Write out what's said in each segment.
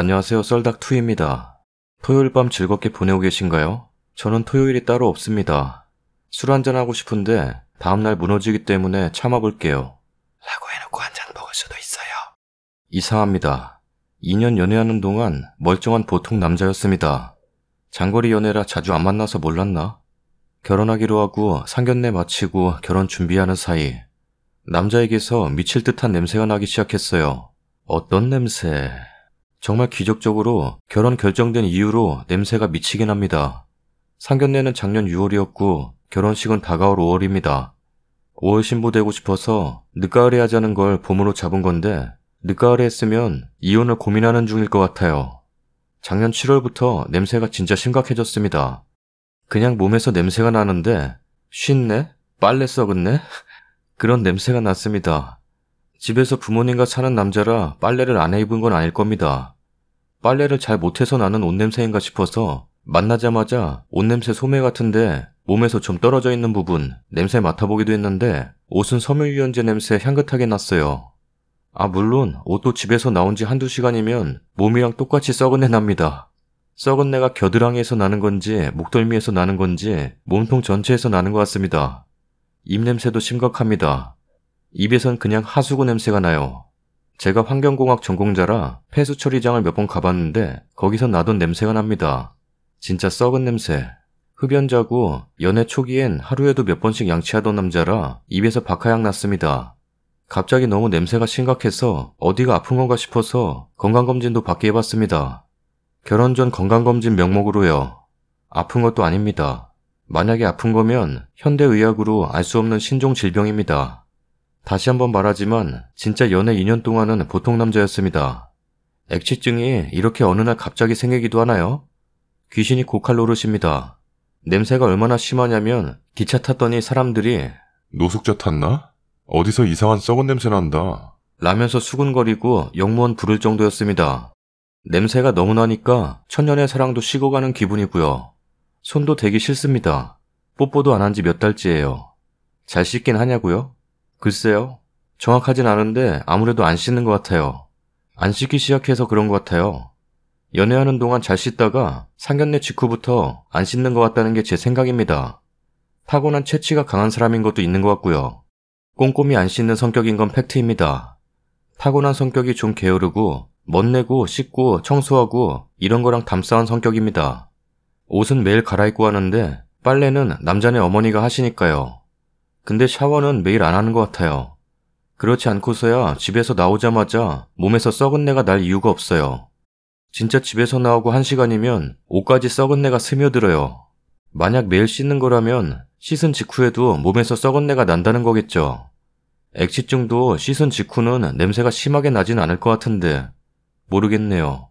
안녕하세요, 썰닥2입니다. 토요일 밤 즐겁게 보내고 계신가요? 저는 토요일이 따로 없습니다. 술 한잔하고 싶은데 다음날 무너지기 때문에 참아볼게요. 라고 해놓고 한 잔 먹을 수도 있어요. 이상합니다. 2년 연애하는 동안 멀쩡한 보통 남자였습니다. 장거리 연애라 자주 안 만나서 몰랐나? 결혼하기로 하고 상견례 마치고 결혼 준비하는 사이 남자에게서 미칠 듯한 냄새가 나기 시작했어요. 어떤 냄새? 정말 기적적으로 결혼 결정된 이후로 냄새가 미치게 납니다. 상견례는 작년 6월이었고 결혼식은 다가올 5월입니다. 5월 신부되고 싶어서 늦가을에 하자는 걸 봄으로 잡은 건데 늦가을에 했으면 이혼을 고민하는 중일 것 같아요. 작년 7월부터 냄새가 진짜 심각해졌습니다. 그냥 몸에서 냄새가 나는데 쉰내? 빨래 썩었네? 그런 냄새가 났습니다. 집에서 부모님과 사는 남자라 빨래를 안 해 입은 건 아닐 겁니다. 빨래를 잘 못해서 나는 옷냄새인가 싶어서 만나자마자 옷냄새 소매 같은데 몸에서 좀 떨어져 있는 부분 냄새 맡아보기도 했는데 옷은 섬유유연제 냄새 향긋하게 났어요. 물론 옷도 집에서 나온 지 한두 시간이면 몸이랑 똑같이 썩은 내 납니다. 썩은 내가 겨드랑이에서 나는 건지 목덜미에서 나는 건지 몸통 전체에서 나는 것 같습니다. 입냄새도 심각합니다. 입에선 그냥 하수구 냄새가 나요. 제가 환경공학 전공자라 폐수 처리장을 몇 번 가봤는데 거기서 나던 냄새가 납니다. 진짜 썩은 냄새. 흡연자고 연애 초기엔 하루에도 몇 번씩 양치하던 남자라 입에서 박하향 났습니다. 갑자기 너무 냄새가 심각해서 어디가 아픈 건가 싶어서 건강검진도 받게 해봤습니다. 결혼 전 건강검진 명목으로요. 아픈 것도 아닙니다. 만약에 아픈 거면 현대의학으로 알 수 없는 신종 질병입니다. 다시 한번 말하지만 진짜 연애 2년 동안은 보통 남자였습니다. 액취증이 이렇게 어느 날 갑자기 생기기도 하나요? 귀신이 고칼 노릇입니다. 냄새가 얼마나 심하냐면 기차 탔더니 사람들이 노숙자 탔나? 어디서 이상한 썩은 냄새 난다. 라면서 수군거리고 영무원 부를 정도였습니다. 냄새가 너무 나니까 천년의 사랑도 식어가는 기분이고요. 손도 대기 싫습니다. 뽀뽀도 안 한 지 몇 달째예요. 잘 씻긴 하냐고요? 글쎄요. 정확하진 않은데 아무래도 안 씻는 것 같아요. 안 씻기 시작해서 그런 것 같아요. 연애하는 동안 잘 씻다가 상견례 직후부터 안 씻는 것 같다는 게 제 생각입니다. 타고난 체취가 강한 사람인 것도 있는 것 같고요. 꼼꼼히 안 씻는 성격인 건 팩트입니다. 타고난 성격이 좀 게으르고 멋내고 씻고 청소하고 이런 거랑 담싸운 성격입니다. 옷은 매일 갈아입고 하는데 빨래는 남자네 어머니가 하시니까요. 근데 샤워는 매일 안 하는 것 같아요. 그렇지 않고서야 집에서 나오자마자 몸에서 썩은 내가 날 이유가 없어요. 진짜 집에서 나오고 1시간이면 옷까지 썩은 내가 스며들어요. 만약 매일 씻는 거라면 씻은 직후에도 몸에서 썩은 내가 난다는 거겠죠. 액취증도 씻은 직후는 냄새가 심하게 나진 않을 것 같은데 모르겠네요.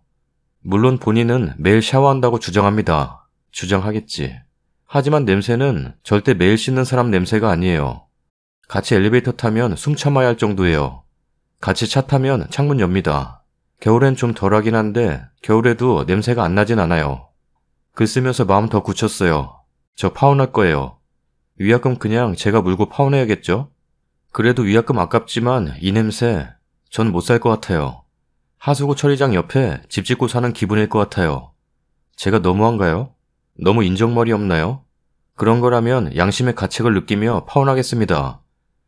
물론 본인은 매일 샤워한다고 주장합니다. 주장하겠지. 하지만 냄새는 절대 매일 씻는 사람 냄새가 아니에요. 같이 엘리베이터 타면 숨 참아야 할 정도예요. 같이 차 타면 창문 엽니다. 겨울엔 좀 덜하긴 한데 겨울에도 냄새가 안 나진 않아요. 글 쓰면서 마음 더 굳혔어요. 저 파혼할 거예요. 위약금 그냥 제가 물고 파혼해야겠죠? 그래도 위약금 아깝지만 이 냄새 전 못 살 것 같아요. 하수구 처리장 옆에 집 짓고 사는 기분일 것 같아요. 제가 너무한가요? 너무 인정머리 없나요? 그런 거라면 양심의 가책을 느끼며 파혼하겠습니다.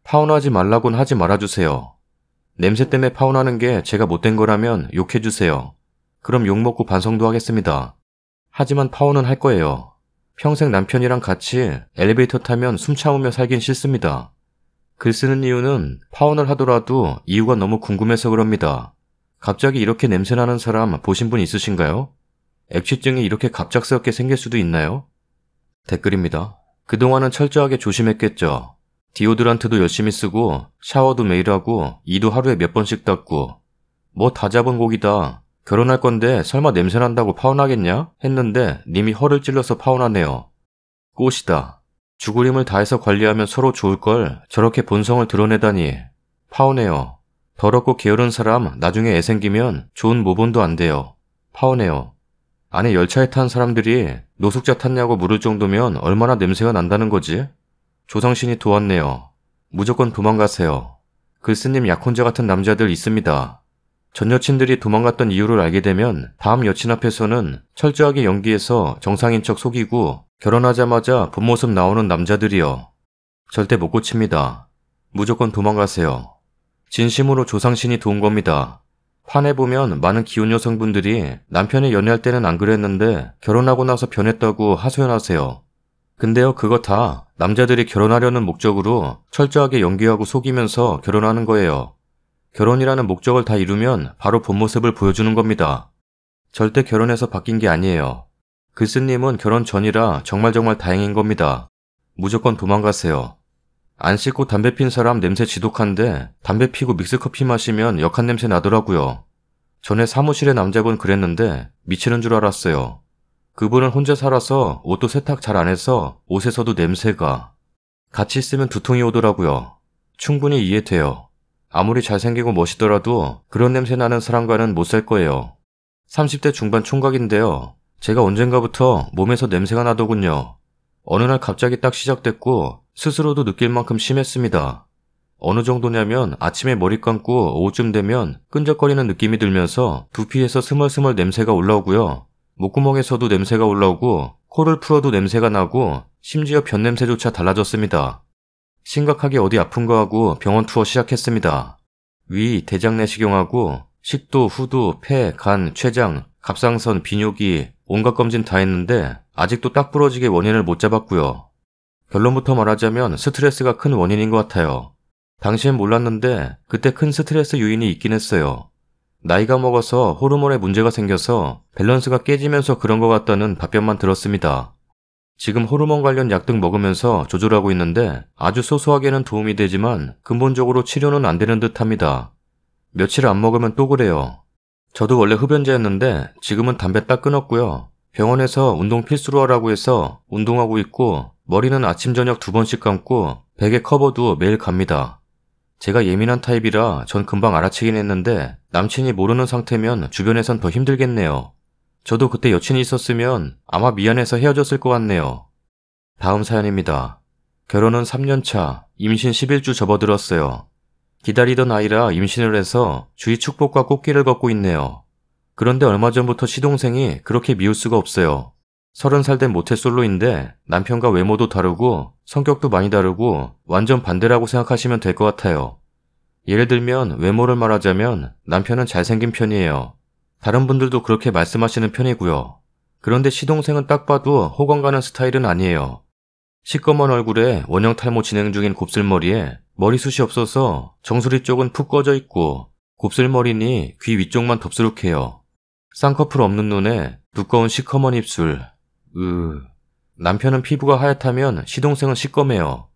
파혼하지 말라곤 하지 말아주세요. 냄새 때문에 파혼하는 게 제가 못된 거라면 욕해주세요. 그럼 욕먹고 반성도 하겠습니다. 하지만 파혼은 할 거예요. 평생 남편이랑 같이 엘리베이터 타면 숨 참으며 살긴 싫습니다. 글 쓰는 이유는 파혼을 하더라도 이유가 너무 궁금해서 그럽니다. 갑자기 이렇게 냄새나는 사람 보신 분 있으신가요? 액취증이 이렇게 갑작스럽게 생길 수도 있나요? 댓글입니다. 그동안은 철저하게 조심했겠죠. 디오드란트도 열심히 쓰고 샤워도 매일 하고 이도 하루에 몇 번씩 닦고 뭐 다 잡은 고기다. 결혼할 건데 설마 냄새 난다고 파혼하겠냐? 했는데 님이 허를 찔러서 파혼하네요. 꽃이다. 죽을 힘을 다해서 관리하면 서로 좋을 걸 저렇게 본성을 드러내다니. 파혼해요. 더럽고 게으른 사람 나중에 애 생기면 좋은 모본도 안 돼요. 파혼해요. 안에 열차에 탄 사람들이 노숙자 탔냐고 물을 정도면 얼마나 냄새가 난다는 거지? 조상신이 도왔네요. 무조건 도망가세요. 글쓰님 약혼자 같은 남자들 있습니다. 전 여친들이 도망갔던 이유를 알게 되면 다음 여친 앞에서는 철저하게 연기해서 정상인 척 속이고 결혼하자마자 본 모습 나오는 남자들이요. 절대 못 고칩니다. 무조건 도망가세요. 진심으로 조상신이 도운 겁니다. 판에 보면 많은 기혼 여성분들이 남편이 연애할 때는 안 그랬는데 결혼하고 나서 변했다고 하소연하세요. 근데요, 그거 다 남자들이 결혼하려는 목적으로 철저하게 연기하고 속이면서 결혼하는 거예요. 결혼이라는 목적을 다 이루면 바로 본 모습을 보여주는 겁니다. 절대 결혼해서 바뀐 게 아니에요. 글쓰님은 결혼 전이라 정말 다행인 겁니다. 무조건 도망가세요. 안 씻고 담배 핀 사람 냄새 지독한데 담배 피고 믹스커피 마시면 역한 냄새 나더라고요. 전에 사무실의 남자분 그랬는데 미치는 줄 알았어요. 그분은 혼자 살아서 옷도 세탁 잘 안 해서 옷에서도 냄새가. 같이 있으면 두통이 오더라고요. 충분히 이해돼요. 아무리 잘생기고 멋있더라도 그런 냄새 나는 사람과는 못 살 거예요. 30대 중반 총각인데요. 제가 언젠가부터 몸에서 냄새가 나더군요. 어느 날 갑자기 딱 시작됐고 스스로도 느낄 만큼 심했습니다. 어느 정도냐면 아침에 머리 감고 오후쯤 되면 끈적거리는 느낌이 들면서 두피에서 스멀스멀 냄새가 올라오고요. 목구멍에서도 냄새가 올라오고 코를 풀어도 냄새가 나고 심지어 변 냄새조차 달라졌습니다. 심각하게 어디 아픈 거 하고 병원 투어 시작했습니다. 위, 대장 내시경하고 식도, 후두, 폐, 간, 췌장, 갑상선, 비뇨기 온갖 검진 다 했는데 아직도 딱 부러지게 원인을 못 잡았고요. 결론부터 말하자면 스트레스가 큰 원인인 것 같아요. 당시엔 몰랐는데 그때 큰 스트레스 요인이 있긴 했어요. 나이가 먹어서 호르몬에 문제가 생겨서 밸런스가 깨지면서 그런 것 같다는 답변만 들었습니다. 지금 호르몬 관련 약 등 먹으면서 조절하고 있는데 아주 소소하게는 도움이 되지만 근본적으로 치료는 안 되는 듯 합니다. 며칠 안 먹으면 또 그래요. 저도 원래 흡연자였는데 지금은 담배 딱 끊었고요. 병원에서 운동 필수로 하라고 해서 운동하고 있고 머리는 아침 저녁 2번씩 감고 베개 커버도 매일 갑니다. 제가 예민한 타입이라 전 금방 알아채긴 했는데 남친이 모르는 상태면 주변에선 더 힘들겠네요. 저도 그때 여친이 있었으면 아마 미안해서 헤어졌을 것 같네요. 다음 사연입니다. 결혼은 3년차, 임신 11주 접어들었어요. 기다리던 아이라 임신을 해서 주위 축복과 꽃길을 걷고 있네요. 그런데 얼마 전부터 시동생이 그렇게 미울 수가 없어요. 30살 된 모태솔로인데 남편과 외모도 다르고 성격도 많이 다르고 완전 반대라고 생각하시면 될 것 같아요. 예를 들면 외모를 말하자면 남편은 잘생긴 편이에요. 다른 분들도 그렇게 말씀하시는 편이고요. 그런데 시동생은 딱 봐도 호감 가는 스타일은 아니에요. 시꺼먼 얼굴에 원형 탈모 진행 중인 곱슬머리에 머리숱이 없어서 정수리 쪽은 푹 꺼져 있고 곱슬머리니 귀 위쪽만 덥수룩해요. 쌍꺼풀 없는 눈에 두꺼운 시커먼 입술. 남편은 피부가 하얗다면 시동생은 시꺼매요.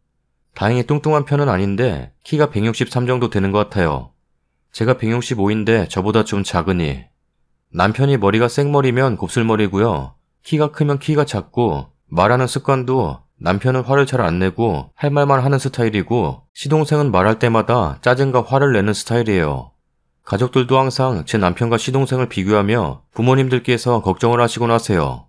다행히 뚱뚱한 편은 아닌데 키가 163 정도 되는 것 같아요. 제가 165인데 저보다 좀 작으니. 남편이 머리가 생머리면 곱슬머리고요. 키가 크면 키가 작고 말하는 습관도 남편은 화를 잘 안 내고 할 말만 하는 스타일이고 시동생은 말할 때마다 짜증과 화를 내는 스타일이에요. 가족들도 항상 제 남편과 시동생을 비교하며 부모님들께서 걱정을 하시곤 하세요.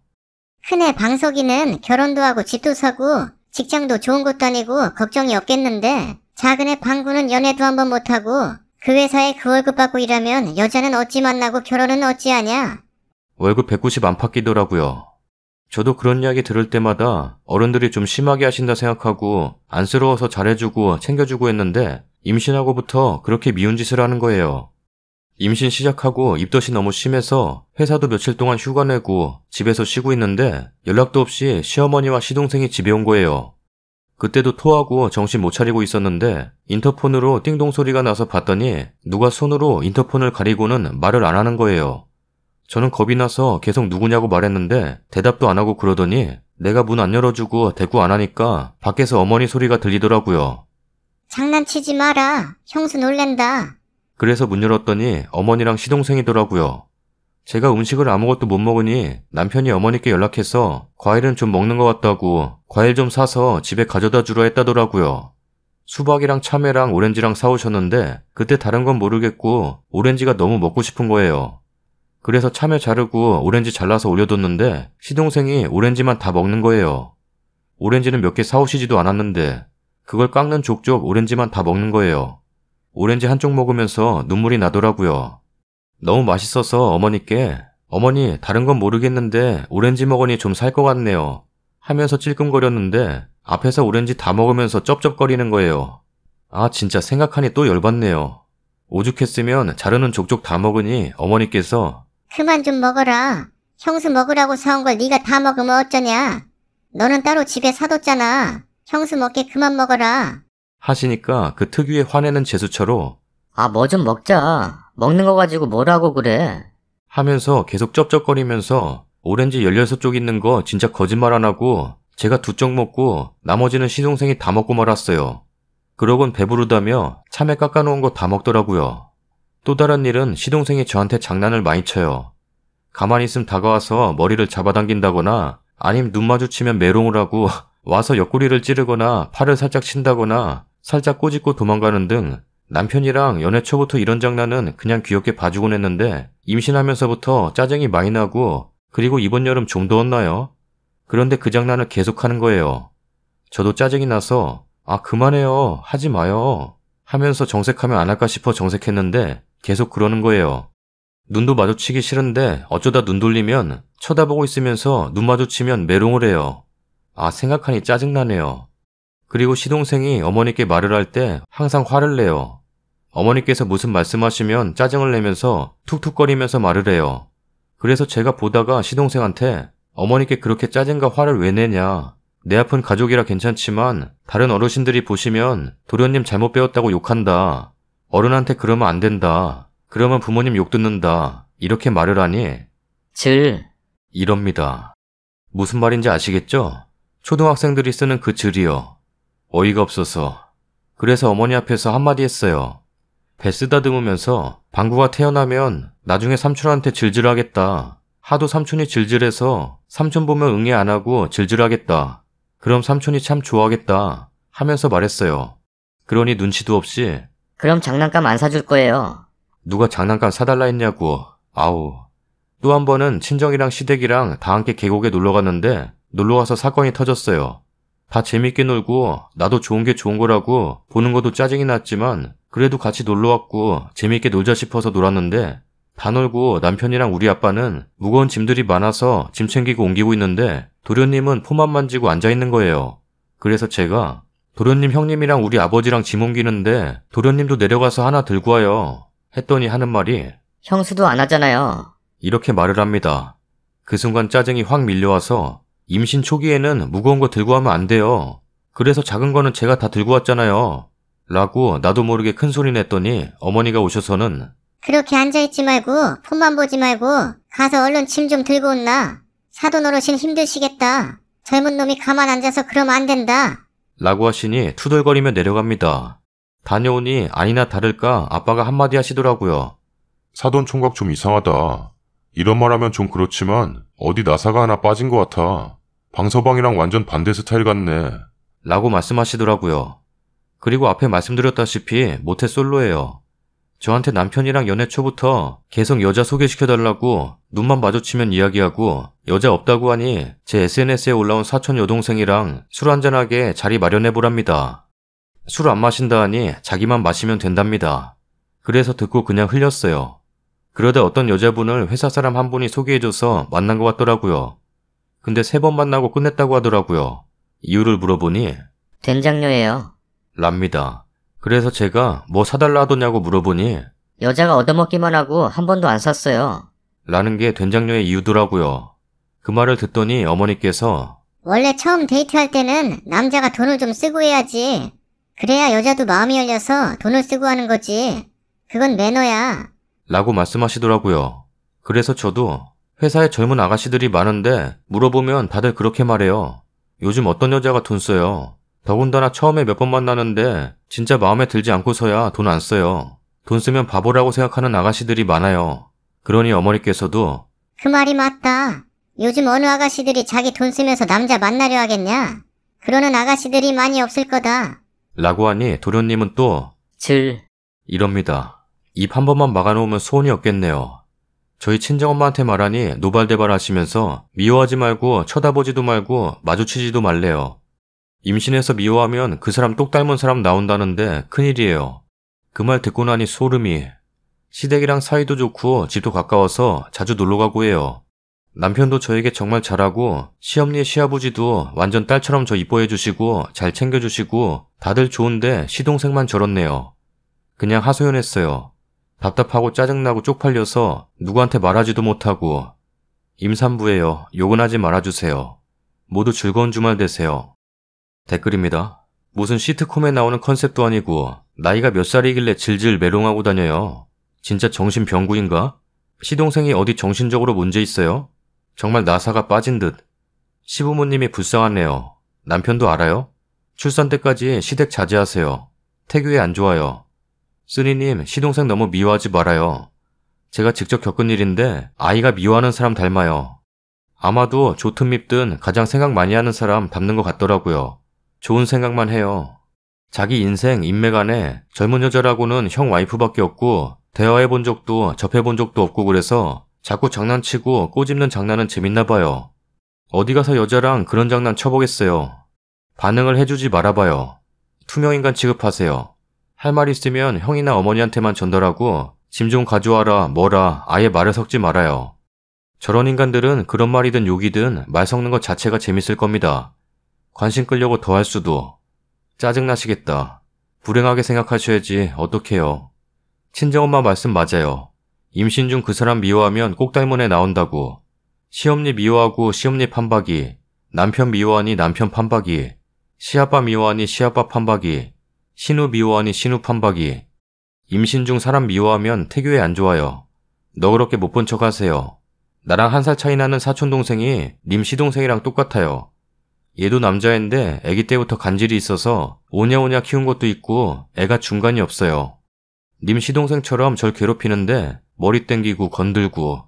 큰애 방석이는 결혼도 하고 집도 사고 직장도 좋은 곳 다니고 걱정이 없겠는데 작은애 방구는 연애도 한번 못하고 그 회사에 그 월급 받고 일하면 여자는 어찌 만나고 결혼은 어찌 하냐? 월급 190 안팎이더라고요. 저도 그런 이야기 들을 때마다 어른들이 좀 심하게 하신다 생각하고 안쓰러워서 잘해주고 챙겨주고 했는데 임신하고부터 그렇게 미운 짓을 하는 거예요. 임신 시작하고 입덧이 너무 심해서 회사도 며칠 동안 휴가 내고 집에서 쉬고 있는데 연락도 없이 시어머니와 시동생이 집에 온 거예요. 그때도 토하고 정신 못 차리고 있었는데 인터폰으로 띵동 소리가 나서 봤더니 누가 손으로 인터폰을 가리고는 말을 안 하는 거예요. 저는 겁이 나서 계속 누구냐고 말했는데 대답도 안 하고 그러더니 내가 문 안 열어주고 대꾸 안 하니까 밖에서 어머니 소리가 들리더라고요. 장난치지 마라. 형수 놀랜다. 그래서 문 열었더니 어머니랑 시동생이더라고요. 제가 음식을 아무것도 못 먹으니 남편이 어머니께 연락해서 과일은 좀 먹는 것 같다고 과일 좀 사서 집에 가져다 주라 했다더라고요. 수박이랑 참외랑 오렌지랑 사오셨는데 그때 다른 건 모르겠고 오렌지가 너무 먹고 싶은 거예요. 그래서 참외 자르고 오렌지 잘라서 올려뒀는데 시동생이 오렌지만 다 먹는 거예요. 오렌지는 몇 개 사오시지도 않았는데 그걸 깎는 족족 오렌지만 다 먹는 거예요. 오렌지 한쪽 먹으면서 눈물이 나더라고요. 너무 맛있어서 어머니께 어머니 다른 건 모르겠는데 오렌지 먹으니 좀 살 것 같네요 하면서 찔끔거렸는데 앞에서 오렌지 다 먹으면서 쩝쩝거리는 거예요. 아 진짜 생각하니 또 열받네요. 오죽했으면 자르는 족족 다 먹으니 어머니께서 그만 좀 먹어라. 형수 먹으라고 사온 걸 네가 다 먹으면 어쩌냐. 너는 따로 집에 사뒀잖아. 형수 먹게 그만 먹어라. 하시니까 그 특유의 화내는 제스처로 아, 뭐 좀 먹자. 먹는 거 가지고 뭐라고 그래. 하면서 계속 쩝쩝거리면서 오렌지 16쪽 있는 거 진짜 거짓말 안 하고 제가 2쪽 먹고 나머지는 시동생이 다 먹고 말았어요. 그러곤 배부르다며 참외 깎아놓은 거 다 먹더라고요. 또 다른 일은 시동생이 저한테 장난을 많이 쳐요. 가만히 있으면 다가와서 머리를 잡아당긴다거나 아님 눈 마주치면 메롱을 하고 와서 옆구리를 찌르거나 팔을 살짝 친다거나 살짝 꼬집고 도망가는 등 남편이랑 연애 초부터 이런 장난은 그냥 귀엽게 봐주곤 했는데 임신하면서부터 짜증이 많이 나고 그리고 이번 여름 좀 더웠나요? 그런데 그 장난을 계속하는 거예요. 저도 짜증이 나서 아 그만해요 하지 마요 하면서 정색하면 안 할까 싶어 정색했는데 계속 그러는 거예요. 눈도 마주치기 싫은데 어쩌다 눈 돌리면 쳐다보고 있으면서 눈 마주치면 메롱을 해요. 아 생각하니 짜증나네요. 그리고 시동생이 어머니께 말을 할 때 항상 화를 내요. 어머니께서 무슨 말씀하시면 짜증을 내면서 툭툭거리면서 말을 해요. 그래서 제가 보다가 시동생한테 어머니께 그렇게 짜증과 화를 왜 내냐. 내 아픈 가족이라 괜찮지만 다른 어르신들이 보시면 도련님 잘못 배웠다고 욕한다. 어른한테 그러면 안 된다. 그러면 부모님 욕 듣는다. 이렇게 말을 하니 이럽니다. 무슨 말인지 아시겠죠? 초등학생들이 쓰는 그 질이요. 어이가 없어서. 그래서 어머니 앞에서 한마디 했어요. 배 쓰다듬으면서 방구가 태어나면 나중에 삼촌한테 질질하겠다. 하도 삼촌이 질질해서 삼촌 보면 응애 안 하고 질질하겠다. 그럼 삼촌이 참 좋아하겠다 하면서 말했어요. 그러니 눈치도 없이 그럼 장난감 안 사줄 거예요. 누가 장난감 사달라 했냐고. 아우. 또 한 번은 친정이랑 시댁이랑 다 함께 계곡에 놀러 갔는데 놀러가서 사건이 터졌어요. 다 재밌게 놀고 나도 좋은 게 좋은 거라고 보는 것도 짜증이 났지만 그래도 같이 놀러 왔고 재밌게 놀자 싶어서 놀았는데 다 놀고 남편이랑 우리 아빠는 무거운 짐들이 많아서 짐 챙기고 옮기고 있는데 도련님은 폼만 만지고 앉아있는 거예요. 그래서 제가 도련님 형님이랑 우리 아버지랑 짐 옮기는데 도련님도 내려가서 하나 들고 와요. 했더니 하는 말이 형수도 안 하잖아요. 이렇게 말을 합니다. 그 순간 짜증이 확 밀려와서 임신 초기에는 무거운 거 들고 하면 안 돼요. 그래서 작은 거는 제가 다 들고 왔잖아요. 라고 나도 모르게 큰 소리 냈더니 어머니가 오셔서는 그렇게 앉아있지 말고 폰만 보지 말고 가서 얼른 짐 좀 들고 온나. 사돈 어르신 힘드시겠다. 젊은 놈이 가만 앉아서 그러면 안 된다. 라고 하시니 투덜거리며 내려갑니다. 다녀오니 아니나 다를까 아빠가 한마디 하시더라고요. 사돈 총각 좀 이상하다. 이런 말 하면 좀 그렇지만 어디 나사가 하나 빠진 것 같아. 방서방이랑 완전 반대 스타일 같네. 라고 말씀하시더라고요. 그리고 앞에 말씀드렸다시피 모태솔로예요. 저한테 남편이랑 연애 초부터 계속 여자 소개시켜달라고 눈만 마주치면 이야기하고 여자 없다고 하니 제 SNS에 올라온 사촌 여동생이랑 술 한잔하게 자리 마련해보랍니다. 술 안 마신다 하니 자기만 마시면 된답니다. 그래서 듣고 그냥 흘렸어요. 그러다 어떤 여자분을 회사 사람 한 분이 소개해줘서 만난 것 같더라고요. 근데 3번 만나고 끝냈다고 하더라고요. 이유를 물어보니 된장녀예요. 랍니다. 그래서 제가 뭐 사달라 하더냐고 물어보니 여자가 얻어먹기만 하고 한 번도 안 샀어요. 라는 게 된장녀의 이유더라고요. 그 말을 듣더니 어머니께서 원래 처음 데이트할 때는 남자가 돈을 좀 쓰고 해야지. 그래야 여자도 마음이 열려서 돈을 쓰고 하는 거지. 그건 매너야. 라고 말씀하시더라고요. 그래서 저도 회사에 젊은 아가씨들이 많은데 물어보면 다들 그렇게 말해요. 요즘 어떤 여자가 돈 써요. 더군다나 처음에 몇 번 만나는데 진짜 마음에 들지 않고서야 돈 안 써요. 돈 쓰면 바보라고 생각하는 아가씨들이 많아요. 그러니 어머니께서도 그 말이 맞다. 요즘 어느 아가씨들이 자기 돈 쓰면서 남자 만나려 하겠냐? 그러는 아가씨들이 많이 없을 거다. 라고 하니 도련님은 또 이럽니다. 입 한 번만 막아놓으면 소원이 없겠네요. 저희 친정엄마한테 말하니 노발대발 하시면서 미워하지 말고 쳐다보지도 말고 마주치지도 말래요. 임신해서 미워하면 그 사람 똑 닮은 사람 나온다는데 큰일이에요. 그 말 듣고 나니 소름이. 시댁이랑 사이도 좋고 집도 가까워서 자주 놀러가고 해요. 남편도 저에게 정말 잘하고 시어머니 시아버지도 완전 딸처럼 저 이뻐해주시고 잘 챙겨주시고 다들 좋은데 시동생만 저렇네요. 그냥 하소연했어요. 답답하고 짜증나고 쪽팔려서 누구한테 말하지도 못하고. 임산부예요. 욕은 하지 말아주세요. 모두 즐거운 주말 되세요. 댓글입니다. 무슨 시트콤에 나오는 컨셉도 아니고 나이가 몇 살이길래 질질 메롱하고 다녀요. 진짜 정신병구인가? 시동생이 어디 정신적으로 문제 있어요? 정말 나사가 빠진 듯. 시부모님이 불쌍하네요. 남편도 알아요? 출산 때까지 시댁 자제하세요. 태교에 안 좋아요. 쓰니님, 시동생 너무 미워하지 말아요. 제가 직접 겪은 일인데 아이가 미워하는 사람 닮아요. 아마도 좋든 밉든 가장 생각 많이 하는 사람 닮는 것 같더라고요. 좋은 생각만 해요. 자기 인생 인맥 안에 젊은 여자라고는 형 와이프밖에 없고 대화해본 적도 접해본 적도 없고 그래서 자꾸 장난치고 꼬집는 장난은 재밌나 봐요. 어디 가서 여자랑 그런 장난 쳐보겠어요. 반응을 해주지 말아봐요. 투명인간 취급하세요. 할 말 있으면 형이나 어머니한테만 전달하고 짐 좀 가져와라 뭐라 아예 말을 섞지 말아요. 저런 인간들은 그런 말이든 욕이든 말 섞는 것 자체가 재밌을 겁니다. 관심 끌려고 더 할 수도. 짜증나시겠다. 불행하게 생각하셔야지 어떡해요. 친정엄마 말씀 맞아요. 임신 중 그 사람 미워하면 꼭달문에 나온다고. 시엄니 미워하고 시엄니 판박이, 남편 미워하니 남편 판박이, 시아빠 미워하니 시아빠 판박이, 신우 미워하니 신우 판박이. 임신 중 사람 미워하면 태교에 안 좋아요. 너그럽게 못 본 척 하세요. 나랑 1살 차이 나는 사촌동생이 님 시동생이랑 똑같아요. 얘도 남자인데 아기 때부터 간질이 있어서 오냐오냐 키운 것도 있고 애가 중간이 없어요. 님 시동생처럼 절 괴롭히는데 머리 땡기고 건들고.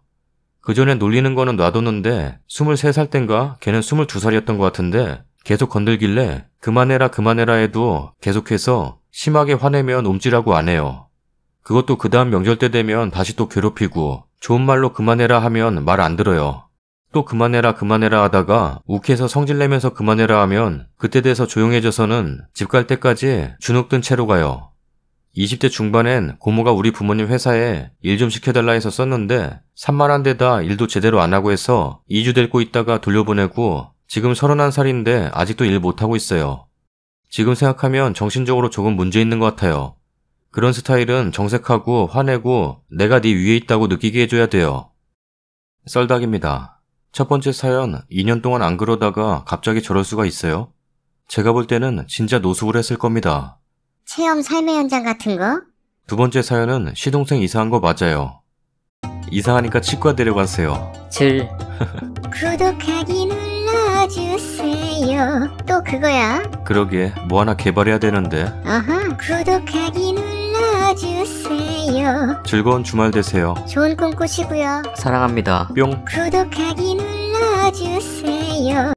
그전에 놀리는 거는 놔뒀는데 23살 땐가 걔는 22살이었던 것 같은데 계속 건들길래 그만해라 해도 계속해서 심하게 화내면 움찔하고 안 해요. 그것도 그 다음 명절 때 되면 다시 또 괴롭히고 좋은 말로 그만해라 하면 말 안 들어요. 또 그만해라 하다가 욱해서 성질내면서 그만해라 하면 그때 돼서 조용해져서는 집 갈 때까지 주눅 든 채로 가요. 20대 중반엔 고모가 우리 부모님 회사에 일 좀 시켜달라 해서 썼는데 산만한 데다 일도 제대로 안 하고 해서 2주 데리고 있다가 돌려보내고 지금 31살인데 아직도 일 못하고 있어요. 지금 생각하면 정신적으로 조금 문제 있는 것 같아요. 그런 스타일은 정색하고 화내고 내가 네 위에 있다고 느끼게 해줘야 돼요. 썰닭입니다. 첫 번째 사연 2년 동안 안 그러다가 갑자기 저럴 수가 있어요? 제가 볼 때는 진짜 노숙을 했을 겁니다. 체험 삶의 현장 같은 거? 두 번째 사연은 시동생 이사한 거 맞아요. 이사하니까 치과 데려가세요. 구독하기 눌러주세요. 또 그거야? 그러게 뭐 하나 개발해야 되는데. 어허, 구독하기 눌러주세요. 즐거운 주말 되세요. 좋은 꿈 꾸시고요. 사랑합니다. 뿅. 구독하기 눌러주세요.